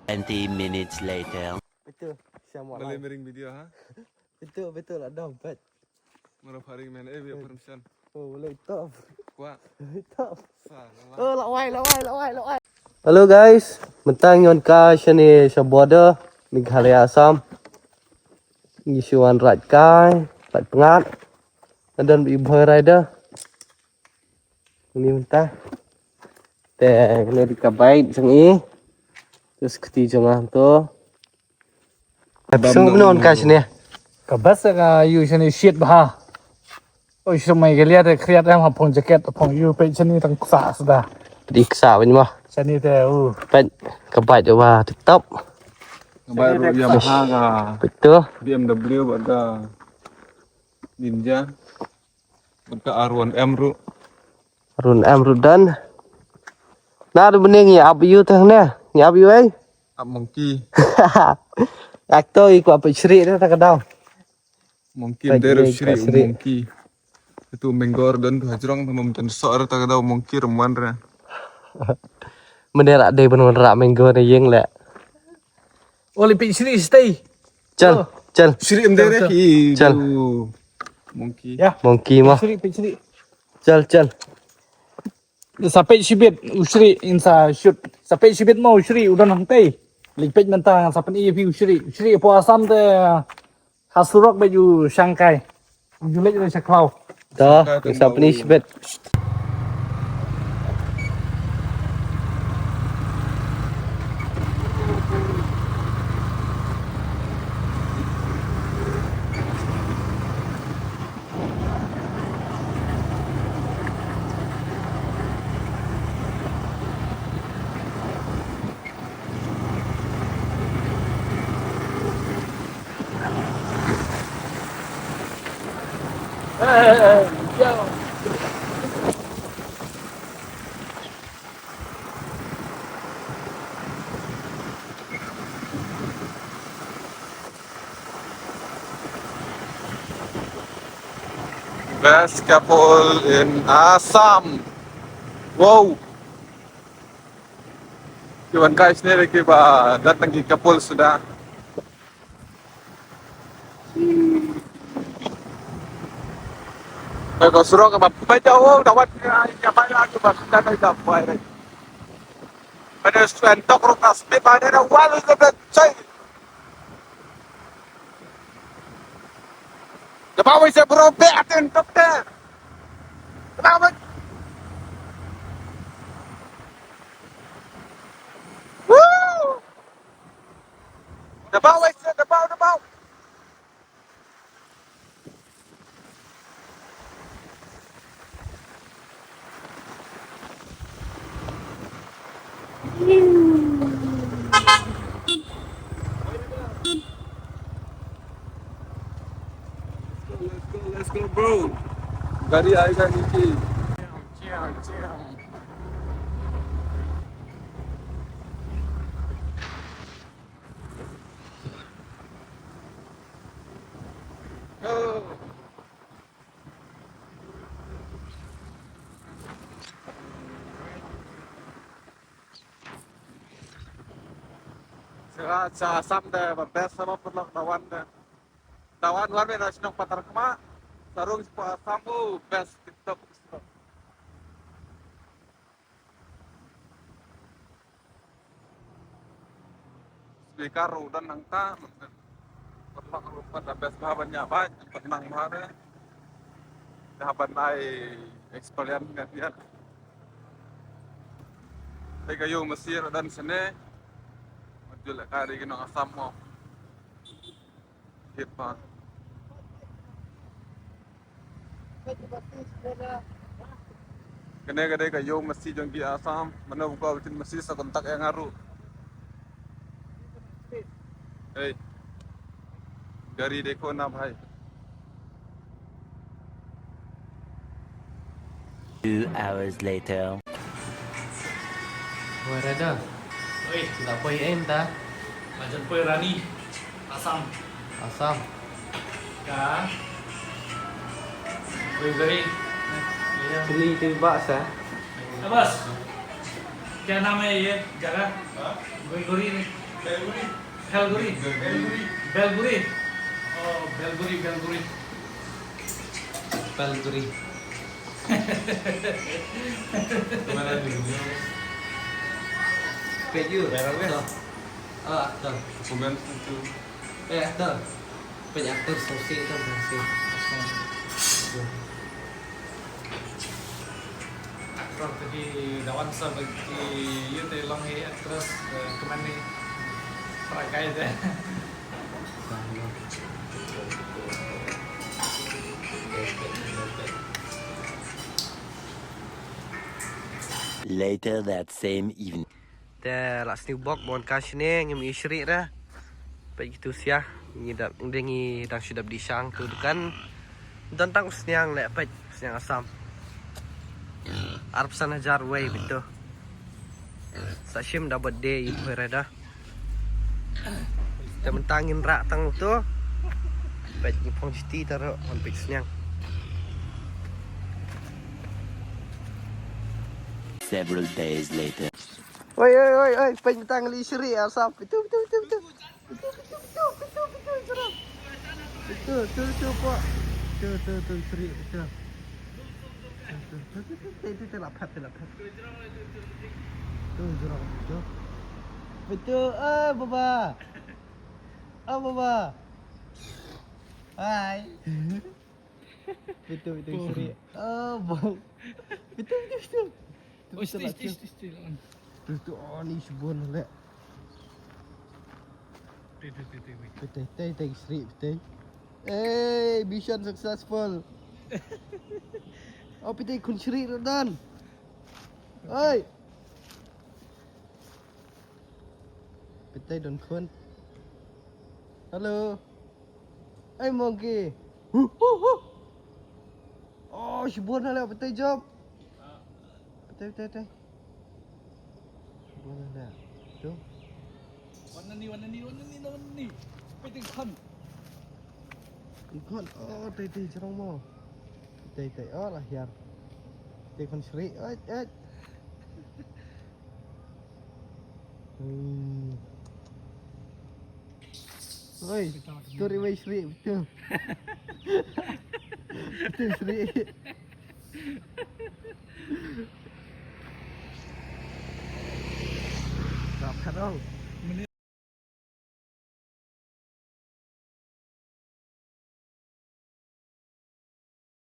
20 minutes later. Betul. Sama Boleh miring video ha? Betul ada dompet. Murah paring main biar permission. Oh, boleh top. Kuat. Top. Salah. Oh, lawai. Hello guys, mentang yon ka shani sa border Meghalaya Assam. Ngisuan rat kai, rat pengat. Dan bi boy rider. Ini mentah. Teh kena dikabait sangi. Terus keti jongah tu. Sung non ka shani. Kabas ka yu shani shit bah. Oi shumai gelia de kriat am hapong jacket hapong yu pe shani tang sa sudah. Diksa ban mah. Shani te Pen kabait wa tetap. Baru Yamaha ka. Betul. BMW ada Ninja. Ada R1M ru. Run am rudan. Na du bening ya abu tang ne. Ya abu ai. Up monkey. Akto ikut apa Sri dah tak kadang. Monkey Baik, dari baik, Shri Kak Sri. monkey. Itu menggor dan tu hajrong tamam ten sok tak ada monkey remuan ra. Menderak deh benar rak minggu ni yang le. oli pe shiri stay. Chal. Shri endere hi. Chal. Monkey. Ya. Monkey mah. Shiri pe shiri. Chal. Sampai shibit usri insa shoot. Sampai shibit mau usri udah nanti. Lipet mentang sampai ini usri. Usri po asam te hasurok baju Shanghai. Julek dari Saklau. Dah, isa punishment. Best couple in Assam. Wow. Kawan guys ni lagi ba datang ke couple sudah. Kau suruh ke bapak jauh dapat yang mana aku bakal dah dapat. Ada sentok rokas ni pada awal itu betul. Dapat saya berobek aten doktor. Dapat. Woo! Dapat. Let's go bro. Gari aega नीचे. Sa Assam dah best sama pelak tawan dah. Tawan luar biasa senang patar kema. Sarung sa Assam best TikTok. Speaker udah nangka. Pelak rupa dah best bahannya banyak penang mana. Dah banai experience kan dia. Kayo Mesir dan sini. Jual kari kena Assam mo. Hipa. Kene kayo masih jongki Assam, mana buka bikin masih sekontak yang ngaruh. Hey, dari deko na bhai. 2 hours later. Boy rider. Oi, Tak poi em ta. macam Poi Rani Asam. Assam. Ka. Gori. Beli tu bas ah. बस क्या नाम है ये जगह गोरी गोरी Belguri. Belguri. Oh, Belguri. Belguri. Peju. Aktor. Komen itu. Aktor. Aktor sosi itu sosi. Aktor tadi dawan sa bagi yun tayo lang actress kemana nih peragai deh. Later that same evening. Te las new box bon kasne ngem isri dah. Baik gitu sia. Ngidap ndengi dang sudah di sang tu kan. Dan tang sniang le pet sniang asam. Arab sana jar way betul. Sashim dapat day itu reda. Kita mentangin rak tang tu. Pet ni pong citi taruh on pet sniang. Several days later. Oi, pet mentang li isri asam. Betul. Betul, Pak. Betul, Sri, betul. Itu lapar. Tuh, jurang, betul. Betul, Baba. Hai. Betul, Sri. Bang. Betul. Oh, still. Betul, ni sebon lek. Betul, Sri, betul. Mission successful. Oh, piti kun Sri dan. Oi. Piti don kun. Halo. Monkey. Oh, sebon lek piti job. Betul. Sebon lek. Tu. Warna ni. Peti kan. Ikon, teh cerong mo. Teh, lahir. Teh kon Sri, Oi, story way Sri, betul. Betul Sri. Stop, dong.